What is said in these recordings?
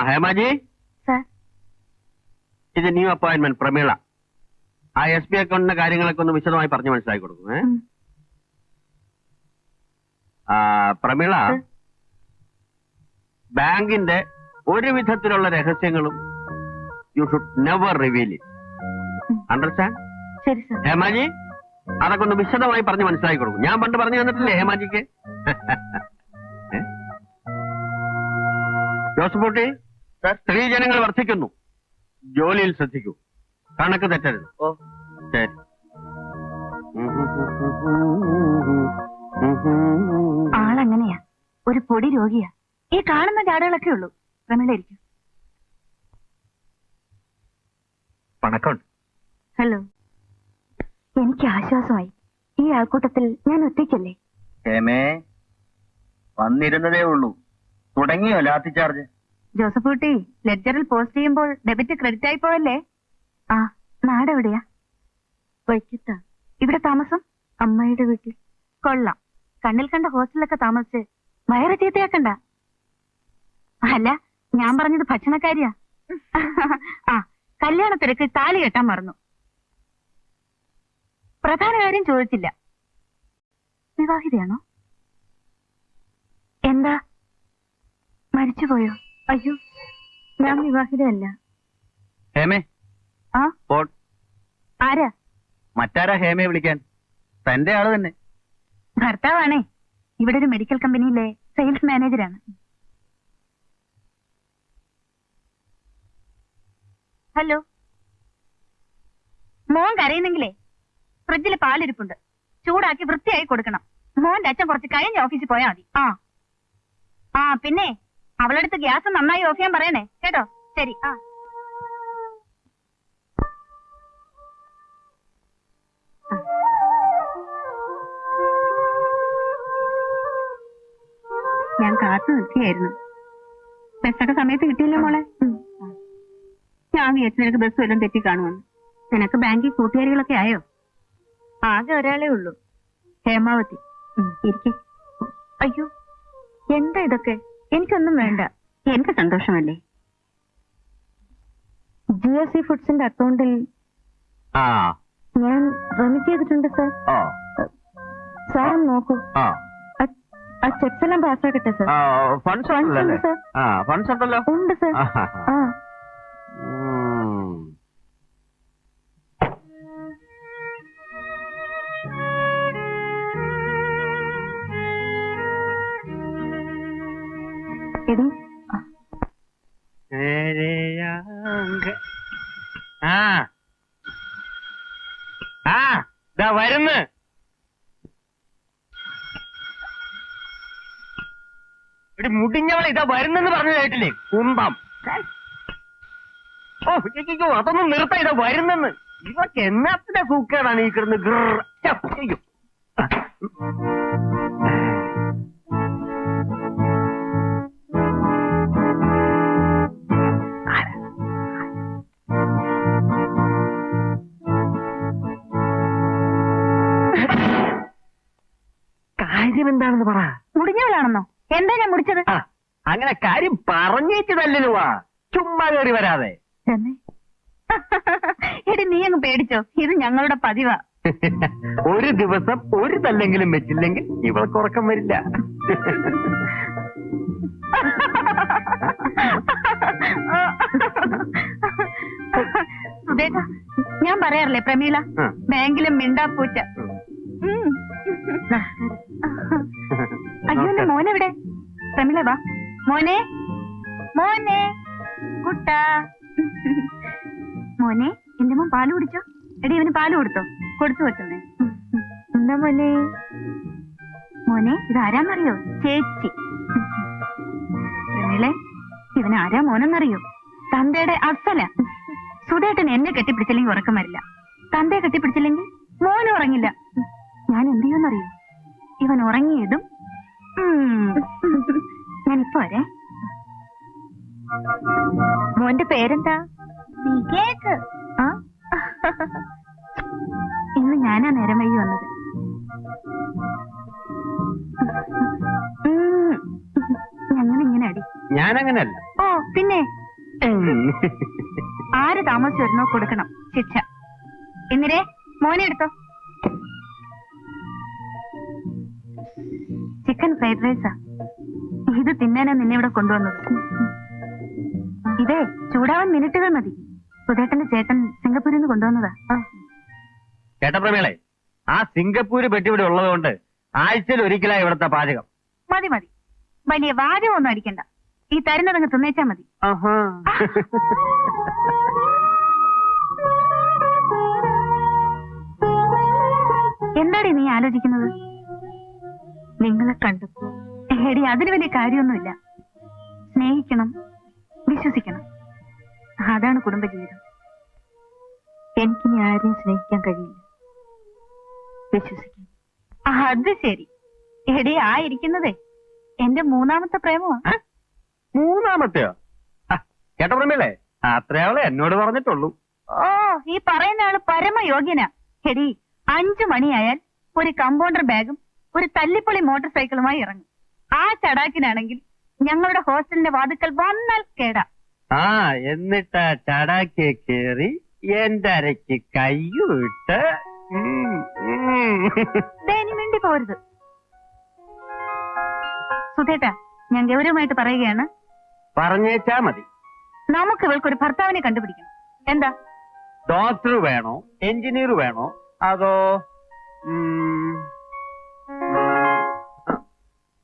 ഹേമാജി, ഇത് new appointment Prameela. ആ SB അക്കൗണ്ടിന്റെ കാര്യങ്ങളൊക്കെ ഒന്ന് വിശദമായി പറഞ്ഞു മനസ്സിലാക്കി കൊടുക്കും. പ്രമീള, ബാങ്കിന്റെ ഒരു വിധത്തിലുള്ള രഹസ്യങ്ങളും you should never reveal it. Understand? ശരി സർ. ഹേമാജി, അതൊക്കെ ഒന്ന് വിശദമായി പറഞ്ഞ് മനസ്സിലാക്കി കൊടുക്കും. ഞാൻ പണ്ട് പറഞ്ഞു തന്നിട്ടില്ലേ ഹേമാജിക്ക്? ജോസഫൂട്ടി, സ്ത്രീജനങ്ങൾ വർദ്ധിക്കുന്നു. ജോലിയിൽ ശ്രദ്ധിക്കൂ, കണക്ക് തെറ്റരുത്. ശരി. ആളെങ്ങനെയാ? ഒരു പൊടി രോഗിയാ. ഈ കാണുന്ന ജാടകളൊക്കെ ഉള്ളൂ. പ്രമീള ഇരിക്കും. പണക്കമുണ്ട്. ഹലോ. എനിക്ക് ആശ്വാസമായി. ഈ ആൾക്കൂട്ടത്തിൽ ഞാൻ ഒറ്റയ്ക്കല്ലേ? വന്നിരുന്നതേ ഉള്ളൂ. തുടങ്ങിയോ ലാത്തി ചാർജ്? ജോസഫൂട്ടി, ലെഡ്ജറിൽ പോസ്റ്റ് ചെയ്യുമ്പോൾ ഡെബിറ്റ് ക്രെഡിറ്റ് ആയി പോവല്ലേ? ആ, നാടെവിടെയാ? വൈക്കത്താ. ഇവിടെ താമസം? അമ്മയുടെ വീട്ടിൽ. കൊള്ളാം. കണ്ണിൽ കണ്ട ഹോസ്റ്റലിലൊക്കെ താമസിച്ച് വയറ് ചീത്തയാക്കണ്ട. അല്ല, ഞാൻ പറഞ്ഞത് ഭക്ഷണക്കാരിയാ. ആ, കല്യാണ തിരക്ക് താലി കെട്ടാൻ മറന്നു. പ്രധാന കാര്യം ചോദിച്ചില്ല. വിവാഹിതയാണോ? എന്താ, മരിച്ചുപോയോ? അയ്യോ, ഞാൻ വിവാഹിതയല്ല. ആ, ആരാ? മറ്റാരാ ഹേമയെ വിളിക്കാൻ? തന്റെ ആള് തന്നെ. ഭർത്താവാണേ. ഇവിടെ ഒരു മെഡിക്കൽ കമ്പനിയിലെ സെയിൽസ് മാനേജരാണ്. ഹലോ. മോൻ കരയുന്നെങ്കിലേ ഫ്രിഡ്ജിൽ പാലിരിപ്പുണ്ട്. ചൂടാക്കി വൃത്തിയായി കൊടുക്കണം. മോന്റെ അച്ഛൻ കുറച്ച് കഴിഞ്ഞ് ഓഫീസിൽ പോയാൽ മതി. ആ പിന്നെ അവളടുത്ത് ഗ്യാസ് നന്നായി ഓഫ് ചെയ്യാൻ പറയണേ കേട്ടോ. ശരി. ഞാൻ കാത്തു നിൽക്കുകയായിരുന്നു. ബസ്സൊക്കെ സമയത്ത് കിട്ടിയില്ലേ മോളെ? ഞാൻ വിചാരിച്ചു നിനക്ക് ബസ് വല്ലതും തെറ്റി കാണുമെന്ന്. നിനക്ക് ബാങ്കിൽ കൂട്ടുകാരികളൊക്കെ ആയോ? ആകെ ഒരാളേ ഉള്ളൂ, ഹേമാവതി. ഇരിക്കെ. അയ്യോ, എന്താ ഇതൊക്കെ? എനിക്കൊന്നും വേണ്ട. എനിക്ക് സന്തോഷമല്ലേ. GSC ഫുഡ്സിന്റെ അക്കൗണ്ടിൽ ഞാൻ റെമിറ്റ് ചെയ്തിട്ടുണ്ട് സർ. സാർ നോക്കൂ. ആ ചെക്സ് എല്ലാം പാസ്സാക്കട്ടെ സർ. ഫണ്ട്സ് ഉണ്ടല്ലോ സർ? ഉണ്ട് സർ. എടി, വരുന്ന്. ഇവിടെ മുടിഞ്ഞവളെ ഇതാ വരുന്നെന്ന് പറഞ്ഞു കേട്ടില്ലേ? കുന്തം. ഓ, അതൊന്നും നിർത്ത. ഇതാ വരുന്നെന്ന്. ഇവർക്ക് എന്നാത്തിന്റെ സൂക്കേടാണ് ഈ കിടന്ന് ചെയ്യും. കാര്യം എന്താണെന്ന് പറ. മുടിഞ്ഞവളാണെന്നോ? എന്താ ഞാൻ മുടിച്ചത്? അങ്ങനെ കാര്യം പറഞ്ഞേച്ച് തല്ലിനുവാ, ചുമ്മാ കയറി വരാതെ. എടി, നീ അങ്ങ് പേടിച്ചോ? ഇത് ഞങ്ങളുടെ പതിവാ. ഒരു ദിവസം ഒരു തല്ലെങ്കിലും വെച്ചില്ലെങ്കിൽ ഇവൾക്ക് ഉറക്കം വരില്ല. സുധേഷ, ഞാൻ പറയാറില്ലേ പ്രമീള, ബാങ്കിലും മിണ്ടാപ്പൂച്ച. അയ്യോ, എന്റെ മോനെവിടെ? പ്രമീള വാ. മോനെ, മോനെ കുട്ടാ. മോനെ, എന്റെ മോൻ പാല് കുടിച്ചോ? എടി, ഇവന് പാല് കൊടുത്തോ? കൊടുത്തു വെക്കുന്നേ. എന്താ മോനെ? മോനെ, ഇതാരാന്നറിയോ? ചേച്ചി. പ്രമീളെ, ഇവനാരാ മോനെന്നറിയോ? തന്തയുടെ അസല. സുധേട്ടൻ എന്നെ കെട്ടിപ്പിടിച്ചില്ലെങ്കിൽ ഉറക്കം വരില്ല. തന്തയെ കെട്ടിപ്പിടിച്ചില്ലെങ്കിൽ മോനും ഉറങ്ങില്ല. ഞാൻ എന്ത് ചെയ്യുമെന്നറിയോ? ഇവൻ ഉറങ്ങിയതും ഞാനിപ്പോ വരെ. മോന്റെ പേരെന്താ? ഇന്ന് ഞാനാ നേരം വൈകി വന്നത്. ആര് താമസിച്ചു വരുന്നോ കൊടുക്കണം ശിക്ഷ. എന്നിരേ മോനെ എടുത്തോ. ചിക്കൻ ഫ്രൈഡ് റൈസാ. ഇത് തിന്നാനാ നിന്നെ ഇവിടെ കൊണ്ടുവന്നത്. ഇതേ ചൂടാവാൻ മിനിറ്റുകൾ മതി. സുധേട്ടന്റെ ചേട്ടൻ സിംഗപ്പൂരിൽ നിന്ന് കൊണ്ടുവന്നതാ. കേട്ട പ്രമേളെ, ആ സിംഗപ്പൂര് പെട്ടി ഇവിടെ ഉള്ളതുകൊണ്ട് ആഴ്ചയിൽ ഒരിക്കലായി ഇവിടുത്തെ പാചകം. മതി മതി, വലിയ വാചകമൊന്നും അടിക്കണ്ട. ഈ തരുന്നതങ്ങ് തിന്നേച്ചാ മതി. എന്താടി നീ ആലോചിക്കുന്നത്? നിങ്ങളെ കണ്ടപ്പോ എടി അതിന് വലിയ കാര്യമൊന്നുമില്ല. സ്നേഹിക്കണം, വിശ്വസിക്കണം, അതാണ് കുടുംബജീവിതം. എനിക്കിനി ആരെയും സ്നേഹിക്കാൻ കഴിയില്ല, വിശ്വസിക്കും. അത് ശരി. എടി ആ ഇരിക്കുന്നതേ എന്റെ മൂന്നാമത്തെ പ്രേമമാ. മൂന്നാമത്തെയോ? കേട്ട പ്രമേളെ, അത്രയാളെ എന്നോട് പറഞ്ഞിട്ടുള്ളൂ. ഓ, ഈ പറയുന്ന ആള് പരമയോഗ്യനാ. എടി 5 മണിയായാൽ ഒരു കമ്പൗണ്ടർ ബാഗും ഒരു തല്ലിപ്പൊളി മോട്ടോർ സൈക്കിളുമായി ഇറങ്ങും. ആ ചടാക്കിനാണെങ്കിൽ ഞങ്ങളുടെ ഹോസ്റ്റലിന്റെ വാതുക്കൽ വന്നാൽ കേടാ. എന്നിട്ട് ചടാക്കി കേറി എന്റെ അരയ്ക്ക് കയ്യുവിട്ട് ഇനി മിണ്ടി പോരുത്. സുധേട്ടാ, ഞാൻ ഗൗരവമായിട്ട് പറയുകയാണ്. പറഞ്ഞേച്ചാ മതി. നമുക്ക് ഇവൾക്കൊരു ഭർത്താവിനെ കണ്ടുപിടിക്കണം. എന്താ? ഡോക്ടർ വേണോ, എഞ്ചിനീയർ വേണോ, അതോ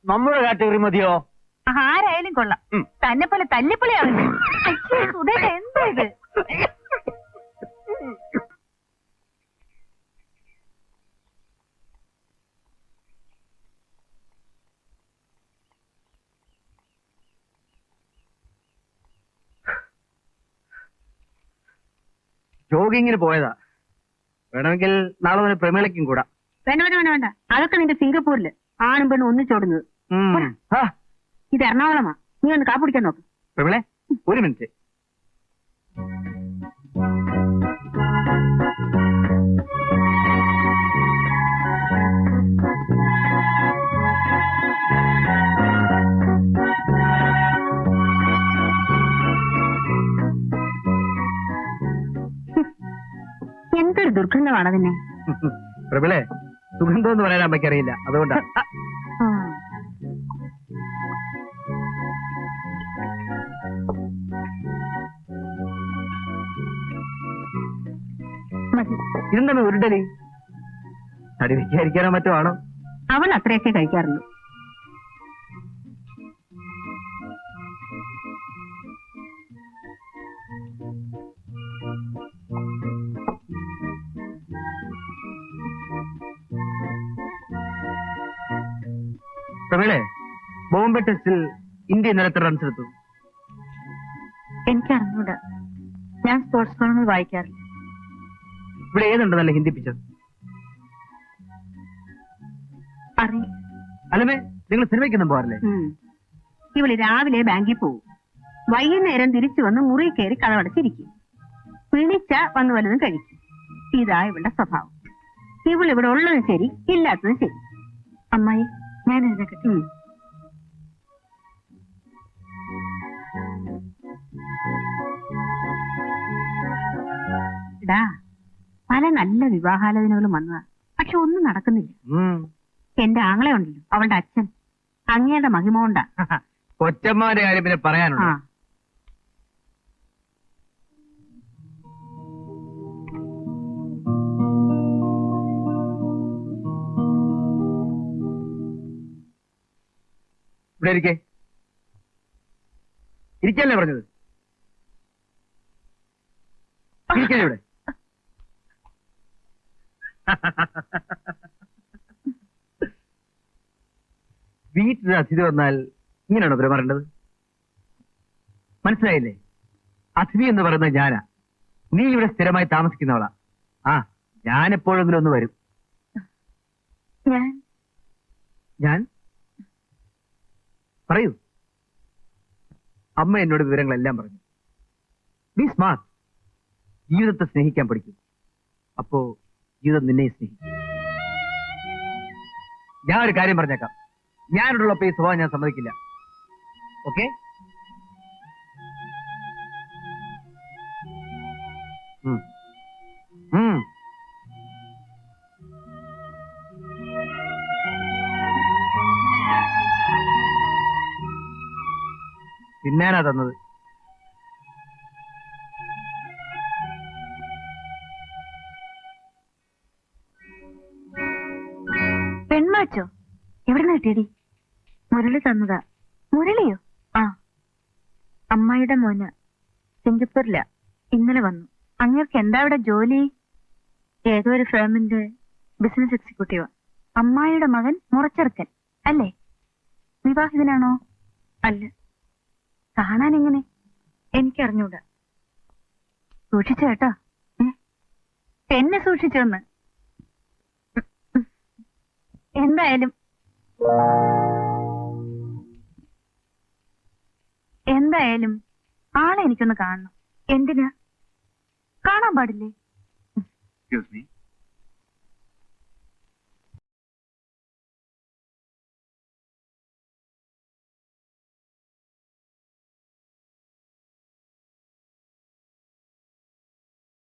നമ്മുടെ കാറ്റഗറി മതിയോ? ആരായാലും കൊള്ളാം. തന്നെ പോലെ തല്ലിപ്പൊളിയാവില്ല. സുധേട്ട എന്താ ഇത്? ജോഗിങ്ങിന് പോയതാ. വേണമെങ്കിൽ നാളെ മുതൽ പ്രമേളയ്ക്കും കൂടാ. വേണ്ട വേണ്ട വേണ്ട വേണ്ട, അതൊക്കെ നിന്റെ സിംഗപ്പൂരില് ആണും പെണ്ണും ഒന്നിച്ചോടുന്നത്. ഇത് എറണാകുളമാ. നീ ഒന്ന് കാപ്പിടിക്കാൻ നോക്ക്. പ്രമേളെ, ഒരു മിനിറ്റ്. എന്തൊരു ദുർഗന്ധമാണ് അതിനെ. പ്രബിളെ, സുഗന്ധം എന്ന് പറയാൻ അമ്മയ്ക്കറിയില്ല, അതുകൊണ്ടാ. ഇതെന്താണ് ഉരുണ്ടലി? തടി വയ്ക്കാതിരിക്കാനോ മറ്റോ ആണോ? അവൾ അത്രയൊക്കെ കഴിക്കാറുള്ളൂ. പ്രമേളെ, ബോംബെ ടെസ്റ്റിൽ ഇന്ത്യ ഇന്നലെ എത്ര റൺസ് എടുത്തു? എനിക്കറിഞ്ഞൂടാ. ഞാൻ സ്പോർട്സ് കോളങ്ങൾ വായിക്കാറില്ല. ഇവിടെ ഏതുണ്ട് നല്ല ഹിന്ദി പിക്ചർ? അറിയില്ല. അല്ലമേ, നിങ്ങൾ സിനിമയ്ക്കൊന്നും പോകാറില്ലേ? ഇവള് രാവിലെ ബാങ്കിൽ പോകും, വൈകുന്നേരം തിരിച്ചു വന്ന് മുറി കയറി കതവടച്ചിരിക്കും. വിളിച്ച വന്ന് വല്ലതും കഴിക്കും. ഇതാ ഇവളുടെ സ്വഭാവം. ഇവളിവിടെ ഉള്ളതും ശരി, ഇല്ലാത്തതും ശരി. അമ്മായി, ഞാൻ എഴുന്നേക്കട്ടെ. പല നല്ല വിവാഹാലോചനകളും വന്നതാ, പക്ഷെ ഒന്നും നടക്കുന്നില്ല. എന്റെ ആങ്ങളെ ഉണ്ടല്ലോ, അവളുടെ അച്ഛൻ, അങ്ങയുടെ മഹിമ കൊണ്ടാ. കൊച്ചമ്മയുടെ കാര്യം പിന്നെ പറയാനുണ്ടോ? ഇവിടെ ഇരിക്കല്ലേ പറഞ്ഞത്? ഇരിക്കല്ലേ ഇവിടെ? വീട്ടിൽ അതിഥി വന്നാൽ ഇങ്ങനെയാണോ പെരുമാറേണ്ടത്? മനസ്സിലായില്ലേ? അതിഥി എന്ന് പറയുന്നത് ഞാനാ. നീ ഇവിടെ സ്ഥിരമായി താമസിക്കുന്നവളാ. ഞാൻ എപ്പോഴെങ്കിലും ഒന്ന് വരും. ഞാൻ പറയൂ. അമ്മ എന്നോട് വിവരങ്ങളെല്ലാം പറഞ്ഞു. B smart. ജീവിതത്തെ സ്നേഹിക്കാൻ പഠിക്കും. അപ്പോ ജീവിതം നിന്നെ സ്നേഹിക്കും. ഞാൻ ഒരു കാര്യം പറഞ്ഞേക്കാം, ഞാനിവിടെയുള്ളപ്പോ ഈ സ്വഭാവം ഞാൻ സമ്മതിക്കില്ല. ഓക്കെ? ഉം. ഉം. തിന്നാനാ തന്നത്. പെൺമാച്ചോ? എവിടുന്ന് കിട്ടിയടി? മുരളി തന്നതാ. മുരളിയോ? ആ, അമ്മായിയുടെ മോന് സിംഗപ്പൂരില. ഇന്നലെ വന്നു. അങ്ങേർക്ക് എന്താ അവിടെ ജോലി? ഏതോ ഒരു ഫേമിന്റെ ബിസിനസ് എക്സിക്യൂട്ടീവ്. അമ്മായിയുടെ മകൻ മുറച്ചെറുക്കൻ അല്ലേ? വിവാഹിതനാണോ? അല്ല. കാണാൻ എങ്ങനെ? എനിക്കറിഞ്ഞൂടാ. സൂക്ഷിച്ചു കേട്ടോ. എന്നെ സൂക്ഷിച്ചോന്ന്. എന്തായാലും ആളെ എനിക്കൊന്ന് കാണണം. എന്തിനാ? കാണാൻ പാടില്ലേ? Excuse me.